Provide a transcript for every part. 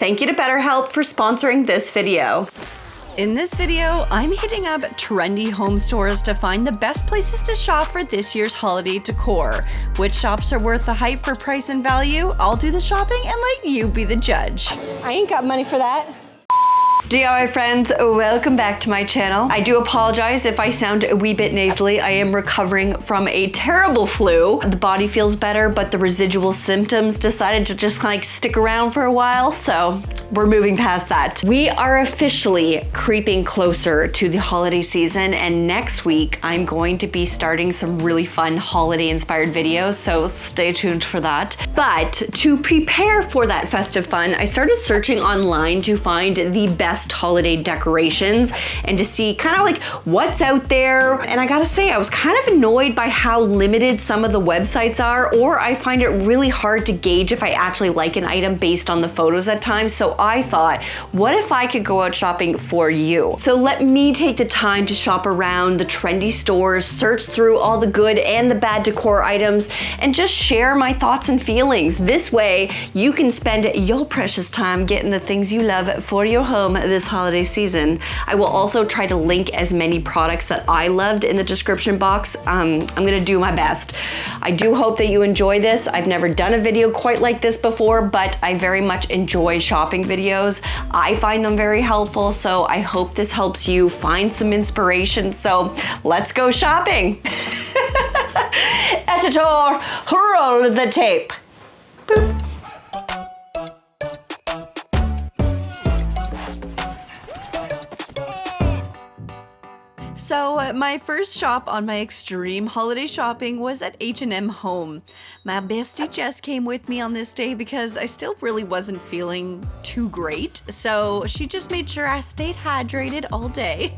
Thank you to BetterHelp for sponsoring this video. In this video, I'm hitting up trendy home stores to find the best places to shop for this year's holiday decor. Which shops are worth the hype for price and value? I'll do the shopping and let you be the judge. I ain't got money for that. DIY friends, welcome back to my channel. I do apologize if I sound a wee bit nasally. I am recovering from a terrible flu. The body feels better, but the residual symptoms decided to just like stick around for a while, so we're moving past that. We are officially creeping closer to the holiday season, and next week I'm going to be starting some really fun holiday inspired videos, so stay tuned for that. But to prepare for that festive fun, I started searching online to find the best holiday decorations and to see kind of like what's out there. And I gotta say, I was kind of annoyed by how limited some of the websites are, or I find it really hard to gauge if I actually like an item based on the photos at times. So I thought, what if I could go out shopping for you? So let me take the time to shop around the trendy stores, search through all the good and the bad decor items, and just share my thoughts and feelings. This way, you can spend your precious time getting the things you love for your home this holiday season. I will also try to link as many products that I loved in the description box. I'm gonna do my best. I do hope that you enjoy this. I've never done a video quite like this before, but I very much enjoy shopping videos. I find them very helpful, so I hope this helps you find some inspiration. So let's go shopping. Editor, roll the tape. Boop. So my first shop on my extreme holiday shopping was at H&M Home. My bestie Jess came with me on this day because I still really wasn't feeling too great, so she just made sure I stayed hydrated all day.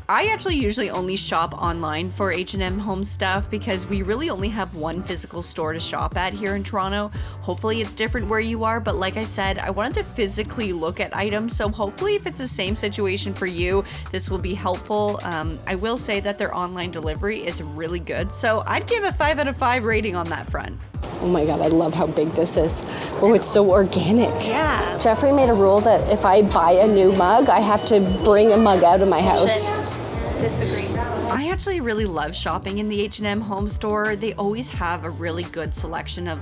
I actually usually only shop online for H&M Home stuff because we really only have one physical store to shop at here in Toronto. Hopefully it's different where you are, but like I said, I wanted to physically look at items, so hopefully if it's the same situation for you, this will be helpful. I will say that their online delivery is really good, so I'd give a 5 out of 5 rating on that front. Oh my God, I love how big this is. Oh, it's so organic. Yeah. Jeffrey made a rule that if I buy a new mug, I have to bring a mug out of my house. Disagree. I actually really love shopping in the H&M Home store. They always have a really good selection of,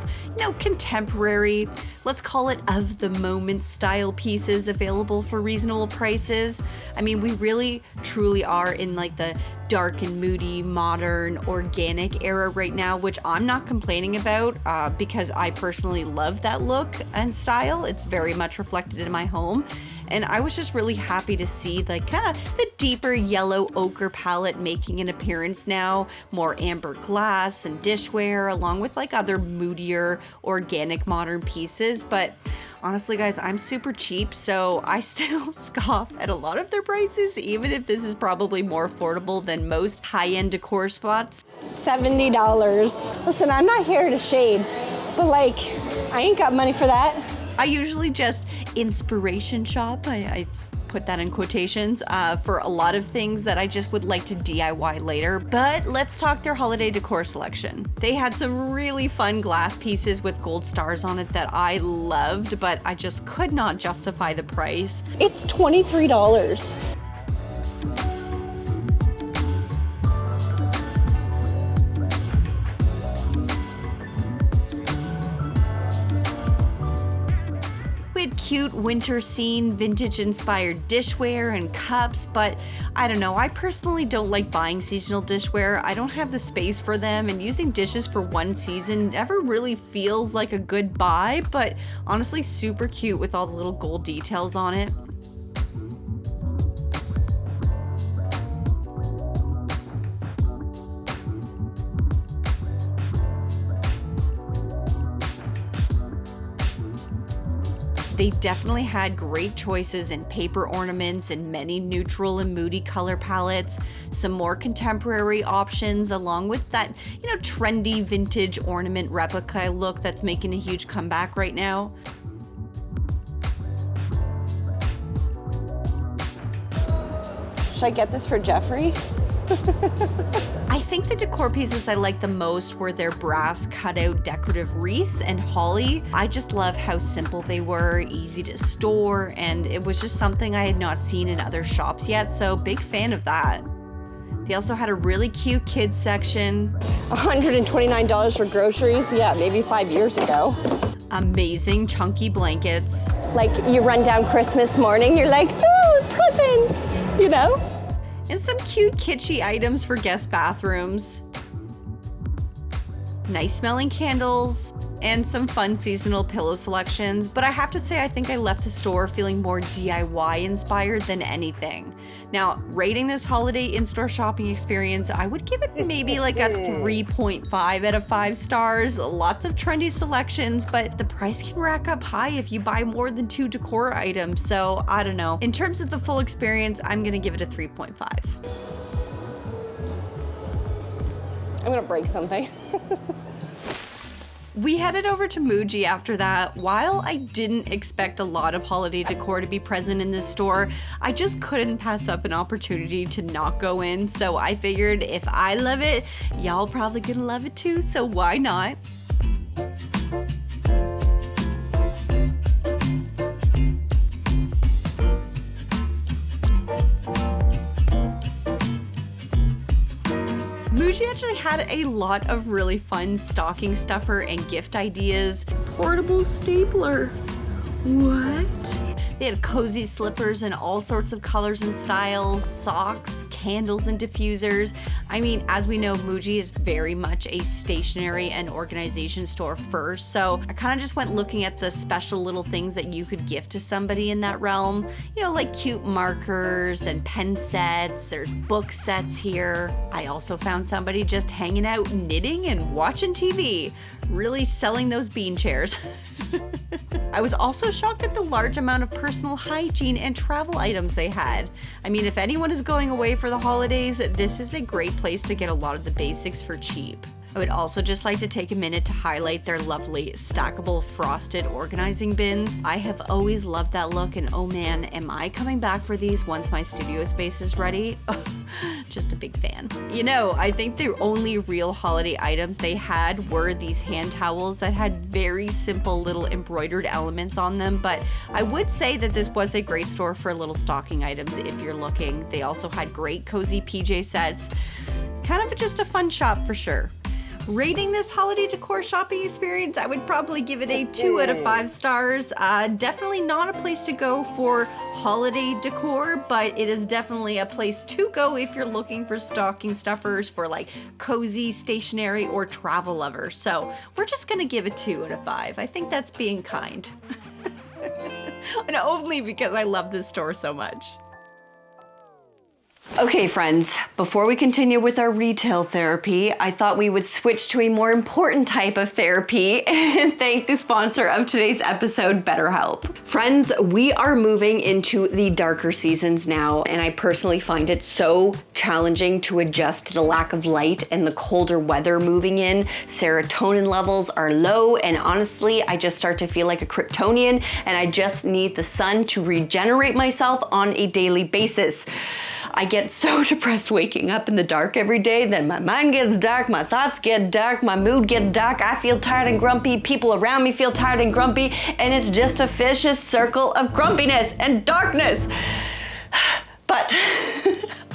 contemporary, let's call it of the moment style pieces available for reasonable prices. I mean, we really truly are in like the dark and moody, modern, organic era right now, which I'm not complaining about because I personally love that look and style. It's very much reflected in my home. And I was just really happy to see like kind of the deeper yellow ochre palette making an appearance now, more amber glass and dishware, along with like other moodier, organic, modern pieces. But honestly, guys, I'm super cheap, so I still scoff at a lot of their prices, even if this is probably more affordable than most high-end decor spots. $70. Listen, I'm not here to shade, but like, I ain't got money for that. I usually just inspiration shop, I put that in quotations, for a lot of things that I just would like to DIY later. But let's talk their holiday decor selection. They had some really fun glass pieces with gold stars on it that I loved, but I just could not justify the price. It's $23. Cute winter scene, vintage inspired dishware and cups, but I don't know, I personally don't like buying seasonal dishware. I don't have the space for them, and using dishes for one season never really feels like a good buy, but honestly super cute with all the little gold details on it. They definitely had great choices in paper ornaments and many neutral and moody color palettes, some more contemporary options, along with that, trendy vintage ornament replica look that's making a huge comeback right now. Should I get this for Jeffrey? I think the decor pieces I liked the most were their brass cutout decorative wreaths and holly. I just love how simple they were, easy to store, and it was just something I had not seen in other shops yet, so big fan of that. They also had a really cute kids section. $129 for groceries, yeah, maybe 5 years ago. Amazing chunky blankets. Like you run down Christmas morning, you're like, ooh, presents, you know? And some cute kitschy items for guest bathrooms. Nice smelling candles and some fun seasonal pillow selections. But I have to say, I think I left the store feeling more DIY inspired than anything. Now, rating this holiday in-store shopping experience, I would give it maybe like a 3.5 out of 5 stars. Lots of trendy selections, but the price can rack up high if you buy more than 2 decor items. So I don't know. In terms of the full experience, I'm gonna give it a 3.5. I'm gonna break something. We headed over to Muji after that. While I didn't expect a lot of holiday decor to be present in this store, I just couldn't pass up an opportunity to not go in. So I figured if I love it, y'all probably gonna love it too, so why not? Muji actually had a lot of really fun stocking stuffer and gift ideas. Portable stapler. What? They had cozy slippers in all sorts of colors and styles, socks, candles, and diffusers. I mean, as we know, Muji is very much a stationery and organization store first, so I kind of just went looking at the special little things that you could gift to somebody in that realm. You know, like cute markers and pen sets. There's book sets here. I also found somebody just hanging out knitting and watching TV. Really selling those bean chairs. I was also shocked at the large amount of personal hygiene and travel items they had. I mean, if anyone is going away for the holidays, this is a great place to get a lot of the basics for cheap. I would also just like to take a minute to highlight their lovely stackable frosted organizing bins. I have always loved that look, and oh man, am I coming back for these once my studio space is ready? Just a big fan. You know, I think the only real holiday items they had were these hand towels that had very simple little embroidered elements on them, but I would say that this was a great store for little stocking items if you're looking. They also had great cozy PJ sets. Kind of just a fun shop for sure. Rating this holiday decor shopping experience, I would probably give it a 2 out of 5 stars. Definitely not a place to go for holiday decor, but it is definitely a place to go if you're looking for stocking stuffers for like cozy, stationery, or travel lovers. So we're just gonna give it 2 out of 5. I think that's being kind. And only because I love this store so much. Okay friends, before we continue with our retail therapy, I thought we would switch to a more important type of therapy and thank the sponsor of today's episode, BetterHelp. Friends, we are moving into the darker seasons now, and I personally find it so challenging to adjust to the lack of light and the colder weather moving in. Serotonin levels are low, and honestly, I just start to feel like a Kryptonian, and I just need the sun to regenerate myself on a daily basis. I get so depressed waking up in the dark every day, then my mind gets dark, my thoughts get dark, my mood gets dark, I feel tired and grumpy, people around me feel tired and grumpy, and it's just a vicious circle of grumpiness and darkness. But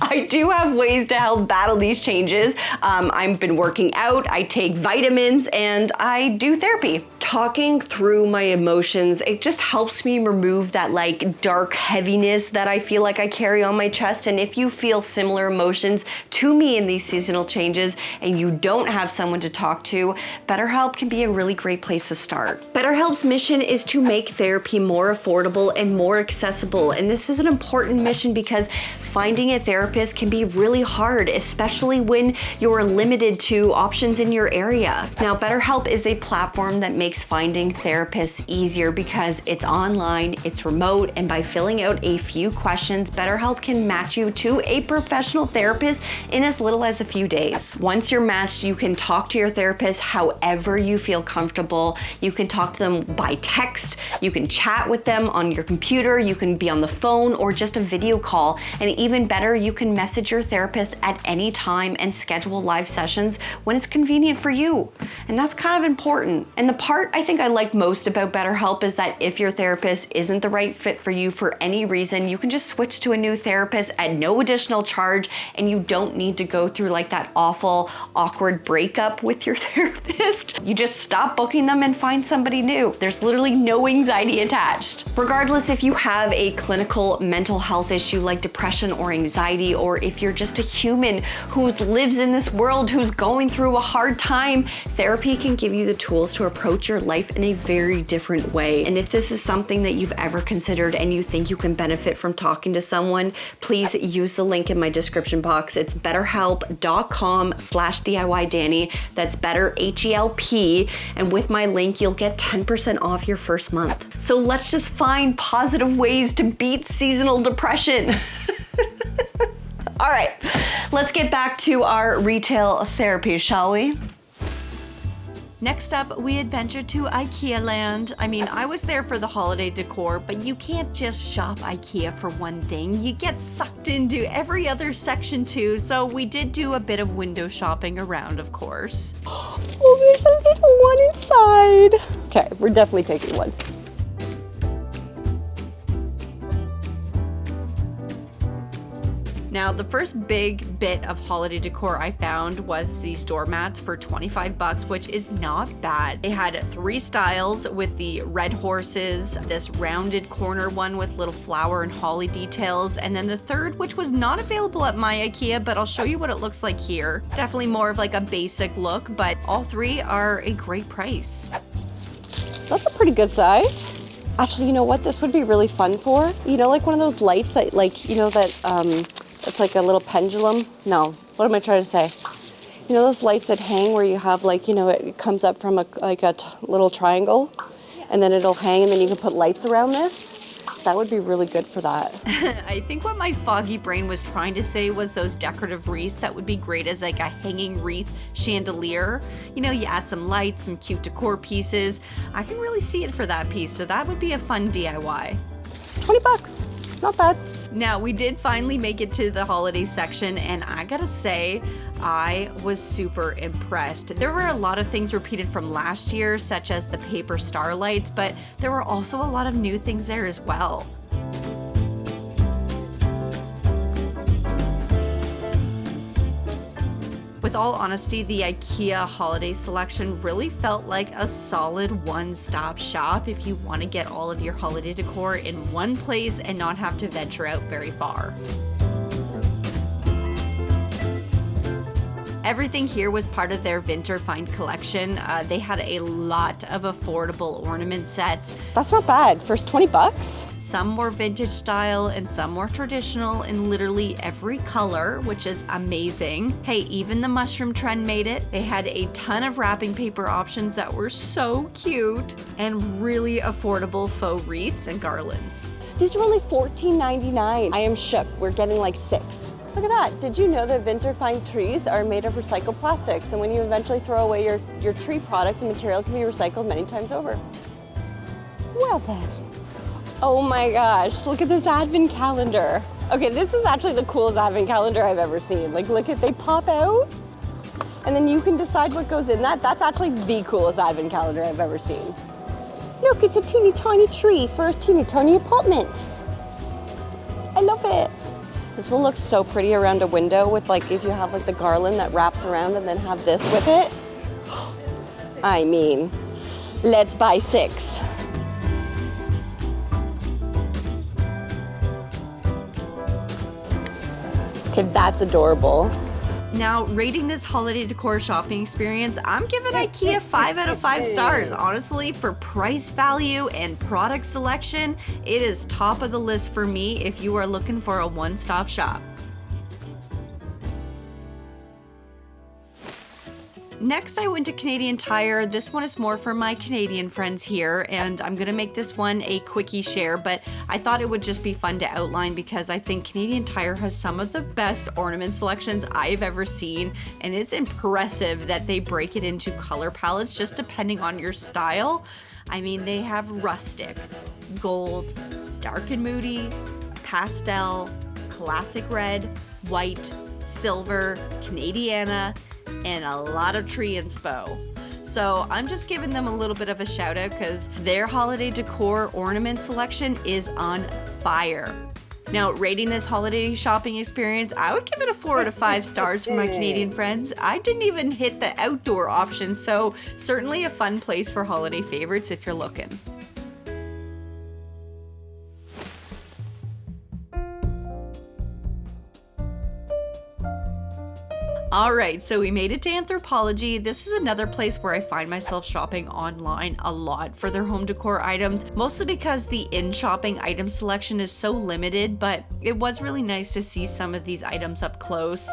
I do have ways to help battle these changes. I've been working out, I take vitamins, and I do therapy. Talking through my emotions, it just helps me remove that like dark heaviness that I feel like I carry on my chest. And if you feel similar emotions to me in these seasonal changes and you don't have someone to talk to, BetterHelp can be a really great place to start. BetterHelp's mission is to make therapy more affordable and more accessible. And this is an important mission because finding a therapist can be really hard, especially when you're limited to options in your area. Now, BetterHelp is a platform that makes finding therapists easier because it's online, it's remote, and by filling out a few questions, BetterHelp can match you to a professional therapist in as little as a few days. Once you're matched, you can talk to your therapist however you feel comfortable. You can talk to them by text, you can chat with them on your computer, you can be on the phone or just a video call, and even better, you can message your therapist at any time and schedule live sessions when it's convenient for you. And that's kind of important. And the part I think I like most about BetterHelp is that if your therapist isn't the right fit for you for any reason, you can just switch to a new therapist at no additional charge, and you don't need to go through like that awful, awkward breakup with your therapist. You just stop booking them and find somebody new. There's literally no anxiety attached. Regardless if you have a clinical mental health issue like depression or anxiety, or if you're just a human who lives in this world who's going through a hard time, therapy can give you the tools to approach your life in a very different way. And if this is something that you've ever considered and you think you can benefit from talking to someone, please use the link in my description box. It's betterhelp.com/DIY Danie. That's better, H-E-L-P. And with my link, you'll get 10% off your first month. So let's just find positive ways to beat seasonal depression. All right, let's get back to our retail therapy, shall we? Next up, we adventured to IKEA land. I mean, I was there for the holiday decor, but you can't just shop IKEA for one thing. You get sucked into every other section too, so we did do a bit of window shopping around, of course. Oh, there's a little one inside. Okay, we're definitely taking one. Now, the first big bit of holiday decor I found was these doormats for 25 bucks, which is not bad. They had 3 styles with the red horses, this rounded corner one with little flower and holly details, and then the third, which was not available at my IKEA, but I'll show you what it looks like here. Definitely more of like a basic look, but all 3 are a great price. That's a pretty good size. Actually, you know what this would be really fun for? You know, like one of those lights that, like, you know, that, it's like a little pendulum. No, what am I trying to say? You know those lights that hang where you have like, you know, it comes up from a little triangle and then it'll hang and then you can put lights around this? That would be really good for that. I think what my foggy brain was trying to say was those decorative wreaths that would be great as like a hanging wreath chandelier. You know, you add some lights, some cute decor pieces. I can really see it for that piece, so that would be a fun DIY. 20 bucks, not bad. Now, we did finally make it to the holiday section, and I gotta say, I was super impressed. There were a lot of things repeated from last year, such as the paper starlights, but there were also a lot of new things there as well. With all honesty, the IKEA holiday selection really felt like a solid one-stop shop if you want to get all of your holiday decor in one place and not have to venture out very far. Everything here was part of their Winter Find collection. They had a lot of affordable ornament sets. That's not bad. First 20 bucks? Some more vintage style and some more traditional in literally every color, which is amazing. Hey, even the mushroom trend made it. They had a ton of wrapping paper options that were so cute and really affordable faux wreaths and garlands. These are only $14.99. I am shook. We're getting like 6. Look at that. Did you know that Winter Find trees are made of recycled plastics? And when you eventually throw away your tree product, the material can be recycled many times over. Well then. Oh my gosh, look at this advent calendar. Okay, this is actually the coolest advent calendar I've ever seen. Like, look at, they pop out and then you can decide what goes in that. That's actually the coolest advent calendar I've ever seen. Look, it's a teeny tiny tree for a teeny tiny apartment. I love it. This will look so pretty around a window with like, if you have like the garland that wraps around and then have this with it. I mean, let's buy 6. Okay, that's adorable. Now, rating this holiday decor shopping experience, I'm giving IKEA 5 out of 5 stars. Honestly, for price value and product selection, it is top of the list for me if you are looking for a one-stop shop. Next, I went to Canadian Tire. This one is more for my Canadian friends here, and I'm gonna make this one a quickie share, but I thought it would just be fun to outline because I think Canadian Tire has some of the best ornament selections I've ever seen, and it's impressive that they break it into color palettes just depending on your style. I mean, they have rustic, gold, dark and moody, pastel, classic red, white, silver, Canadiana, and a lot of tree inspo. So I'm just giving them a little bit of a shout out because their holiday decor ornament selection is on fire. Now, rating this holiday shopping experience, I would give it a 4 out of 5 stars for my Canadian friends. I didn't even hit the outdoor option, so certainly a fun place for holiday favorites if you're looking. All right, so we made it to Anthropologie. This is another place where I find myself shopping online a lot for their home decor items, mostly because the in-shopping item selection is so limited, but it was really nice to see some of these items up close.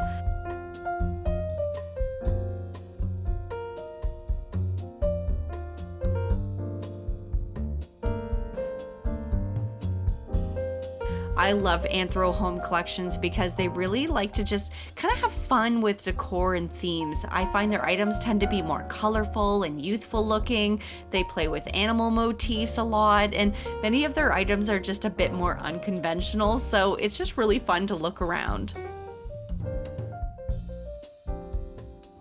I love Anthro Home collections because they really like to just kind of have fun with decor and themes. I find their items tend to be more colorful and youthful looking. They play with animal motifs a lot, and many of their items are just a bit more unconventional, so it's just really fun to look around.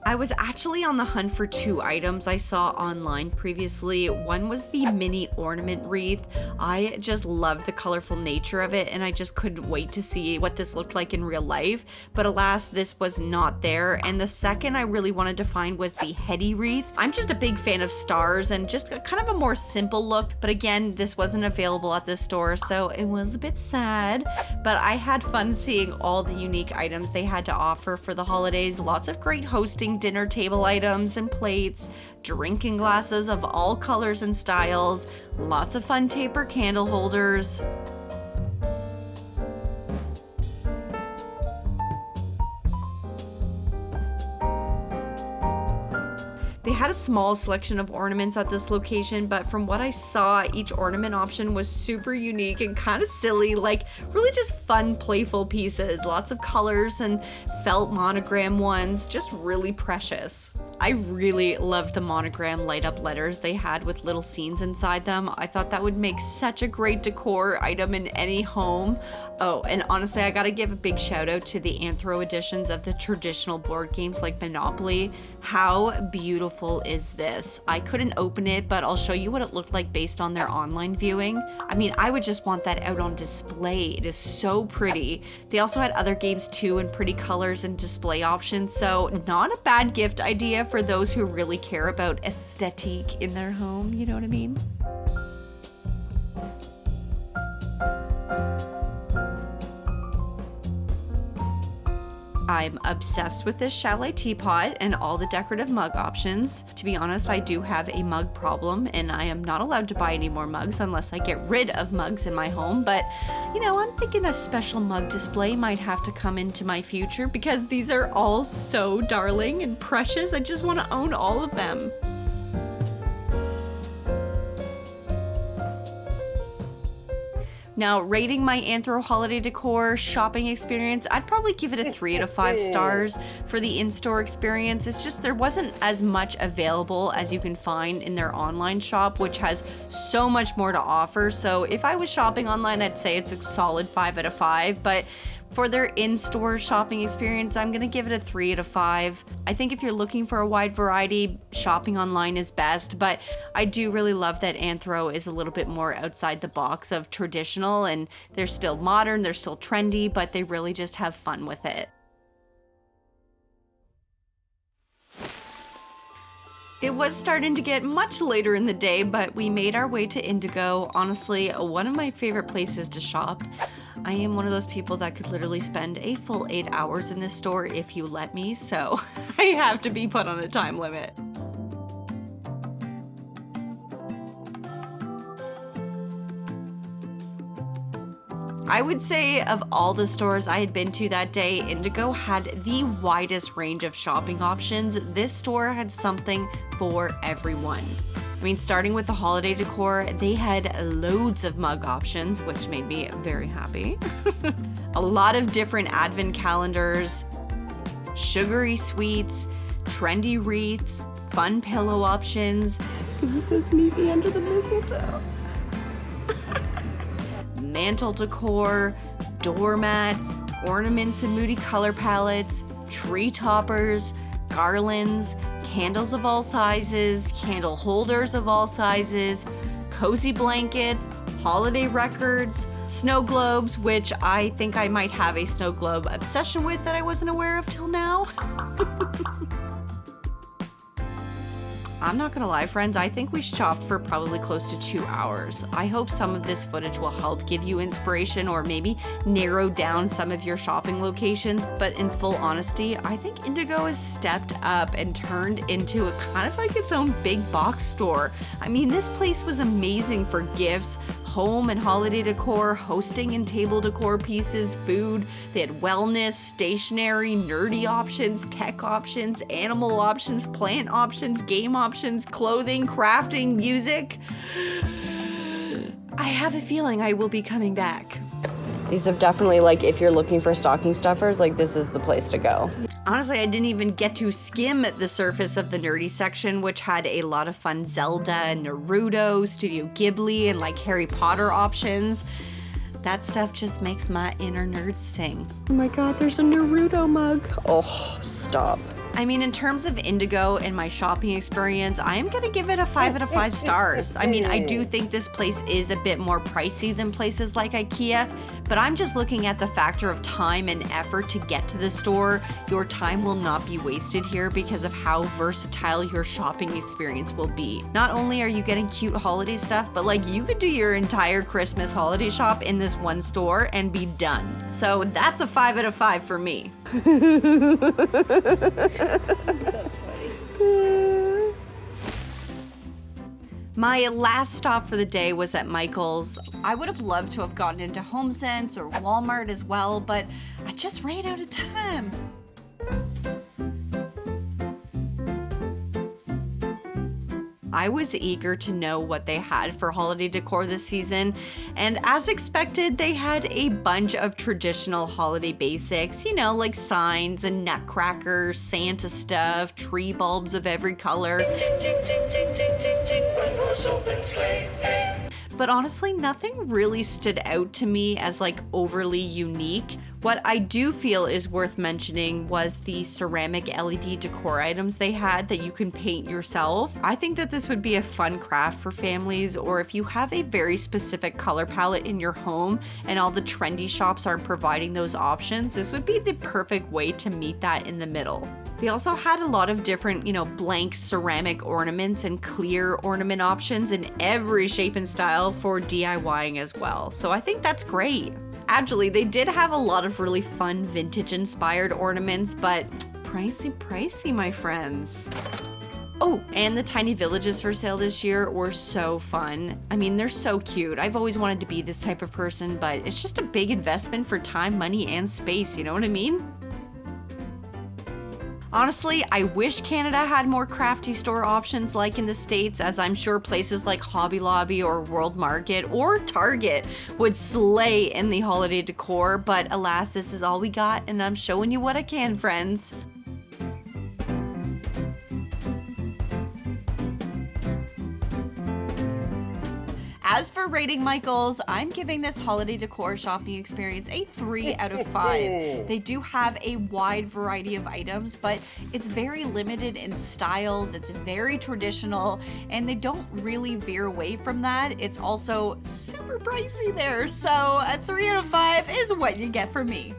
I was actually on the hunt for 2 items I saw online previously. One was the mini ornament wreath. I just love the colorful nature of it, and I just couldn't wait to see what this looked like in real life. But alas, this was not there. And the second I really wanted to find was the heady wreath. I'm just a big fan of stars and just kind of a more simple look. But again, this wasn't available at this store, so it was a bit sad. But I had fun seeing all the unique items they had to offer for the holidays. Lots of great hosting dinner table items and plates, drinking glasses of all colors and styles, lots of fun taper candle holders. They had a small selection of ornaments at this location, but from what I saw, each ornament option was super unique and kind of silly, like really just fun, playful pieces. Lots of colors and felt monogram ones, just really precious. I really loved the monogram light up letters they had with little scenes inside them. I thought that would make such a great decor item in any home. Oh, and honestly, I gotta give a big shout out to the Anthro editions of the traditional board games like Monopoly. How beautiful is this? I couldn't open it, but I'll show you what it looked like based on their online viewing. I mean, I would just want that out on display. It is so pretty. They also had other games too in pretty colors and display options, so not a bad gift idea for those who really care about aesthetique in their home, you know what I mean? I'm obsessed with this chalet teapot and all the decorative mug options. To be honest, I do have a mug problem and I am not allowed to buy any more mugs unless I get rid of mugs in my home. But, you know, I'm thinking a special mug display might have to come into my future because these are all so darling and precious. I just want to own all of them. Now, rating my Anthro holiday decor shopping experience, I'd probably give it a 3 out of 5 stars for the in-store experience. It's just there wasn't as much available as you can find in their online shop, which has so much more to offer. So if I was shopping online, I'd say it's a solid 5 out of 5, but for their in-store shopping experience, I'm gonna give it a 3 out of 5. I think if you're looking for a wide variety, shopping online is best, but I do really love that Anthro is a little bit more outside the box of traditional, and they're still modern, they're still trendy, but they really just have fun with it. It was starting to get much later in the day, but we made our way to Indigo. Honestly, one of my favorite places to shop. I am one of those people that could literally spend a full 8 hours in this store if you let me, so I have to be put on a time limit. I would say of all the stores I had been to that day, Indigo had the widest range of shopping options. This store had something for everyone. I mean, starting with the holiday decor, they had loads of mug options, which made me very happy. A lot of different advent calendars, sugary sweets, trendy wreaths, fun pillow options. It says meet me under the mistletoe. Mantle decor, doormats, ornaments and moody color palettes, tree toppers, garlands, candles of all sizes, candle holders of all sizes, cozy blankets, holiday records, snow globes, which I think I might have a snow globe obsession with that I wasn't aware of till now. I'm not gonna lie, friends, I think we shopped for probably close to 2 hours. I hope some of this footage will help give you inspiration or maybe narrow down some of your shopping locations, but in full honesty, I think Indigo has stepped up and turned into a kind of like its own big box store. I mean, this place was amazing for gifts, home and holiday decor, hosting and table decor pieces, food. They had wellness, stationery, nerdy options, tech options, animal options, plant options, game options, clothing, crafting, music. I have a feeling I will be coming back. These have definitely, like, if you're looking for stocking stuffers, like, this is the place to go. Honestly, I didn't even get to skim the surface of the nerdy section, which had a lot of fun Zelda, Naruto, Studio Ghibli, and like Harry Potter options. That stuff just makes my inner nerd sing. Oh my god, there's a Naruto mug. Oh, stop. I mean, in terms of Indigo and my shopping experience, I am gonna give it a 5 out of 5 stars. I mean, I do think this place is a bit more pricey than places like IKEA, but I'm just looking at the factor of time and effort to get to the store. Your time will not be wasted here because of how versatile your shopping experience will be. Not only are you getting cute holiday stuff, but like you could do your entire Christmas holiday shop in this one store and be done. So that's a 5 out of 5 for me. My last stop for the day was at Micheals. I would have loved to have gotten into HomeSense or Walmart as well, but I just ran out of time. I was eager to know what they had for holiday decor this season, and as expected, they had a bunch of traditional holiday basics, you know, like signs and nutcrackers, Santa stuff, tree bulbs of every color. But honestly, nothing really stood out to me as like overly unique. What I do feel is worth mentioning was the ceramic LED decor items they had that you can paint yourself. I think that this would be a fun craft for families, or if you have a very specific color palette in your home and all the trendy shops aren't providing those options, this would be the perfect way to meet that in the middle. They also had a lot of different, blank ceramic ornaments and clear ornament options in every shape and style for DIYing as well. So I think that's great. Actually, they did have a lot of really fun vintage inspired ornaments, but pricey, my friends. Oh, and the tiny villages for sale this year were so fun. I mean, they're so cute. I've always wanted to be this type of person, but it's just a big investment for time, money, and space, you know what I mean? Honestly, I wish Canada had more crafty store options like in the States, as I'm sure places like Hobby Lobby or World Market or Target would slay in the holiday decor, but alas, this is all we got, and I'm showing you what I can, friends. As for rating Micheals, I'm giving this holiday decor shopping experience a 3 out of 5. They do have a wide variety of items, but it's very limited in styles, it's very traditional, and they don't really veer away from that. It's also super pricey there, so a 3 out of 5 is what you get from me.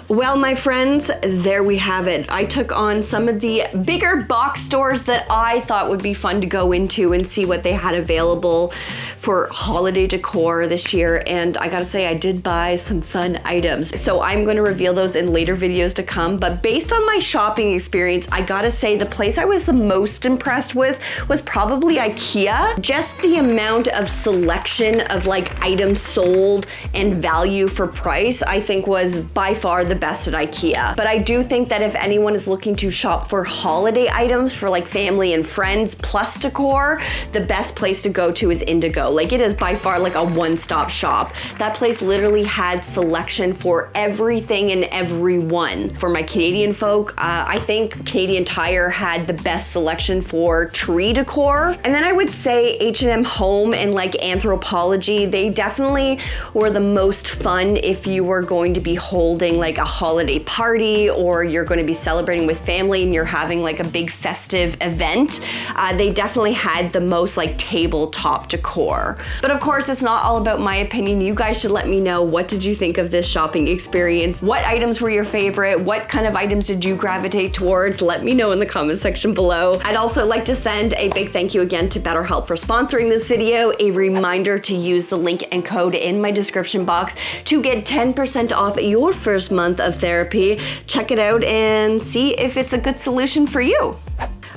Well, my friends, there we have it. I took on some of the bigger box stores that I thought would be fun to go into and see what they had available for holiday decor this year. And I gotta say, I did buy some fun items. So I'm gonna reveal those in later videos to come. But based on my shopping experience, I gotta say the place I was the most impressed with was probably IKEA. Just the amount of selection of like items sold and value for price, I think was by far the the best at IKEA. But I do think that if anyone is looking to shop for holiday items for like family and friends plus decor, the best place to go to is Indigo. Like, it is by far like a one-stop shop. That place literally had selection for everything and everyone. For my Canadian folk, I think Canadian Tire had the best selection for tree decor. And then I would say H&M Home and like Anthropologie, they definitely were the most fun if you were going to be holding like a holiday party, or you're going to be celebrating with family and you're having like a big festive event. They definitely had the most like tabletop decor. But of course, it's not all about my opinion. You guys should let me know, what did you think of this shopping experience? What items were your favorite? What kind of items did you gravitate towards? Let me know in the comment section below. I'd also like to send a big thank you again to BetterHelp for sponsoring this video. A reminder to use the link and code in my description box to get 10% off your first month of therapy. Check it out and see if it's a good solution for you.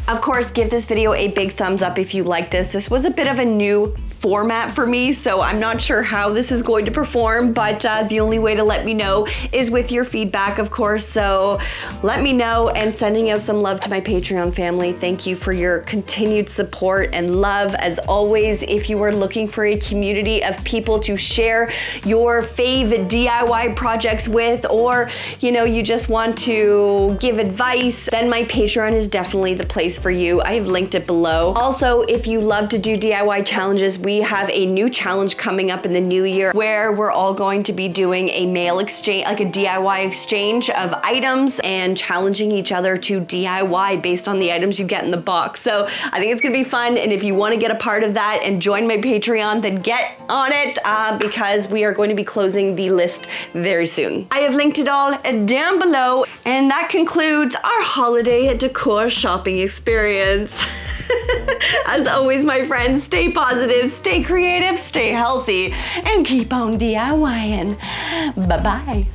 Of course, give this video a big thumbs up if you like this. This was a bit of a new format for me, so I'm not sure how this is going to perform, but the only way to let me know is with your feedback, of course. So let me know, and sending out some love to my Patreon family. Thank you for your continued support and love. As always, if you are looking for a community of people to share your fave DIY projects with, or you just want to give advice, then my Patreon is definitely the place for you. I have linked it below. Also, if you love to do DIY challenges, we have a new challenge coming up in the new year where we're all going to be doing a mail exchange, like a DIY exchange of items, and challenging each other to DIY based on the items you get in the box. So I think it's gonna be fun, and if you want to get a part of that and join my Patreon, then get on it because we are going to be closing the list very soon. I have linked it all down below, and that concludes our holiday decor shopping experience. As always, my friends, stay positive, stay creative, stay healthy, and keep on DIYing. Bye-bye.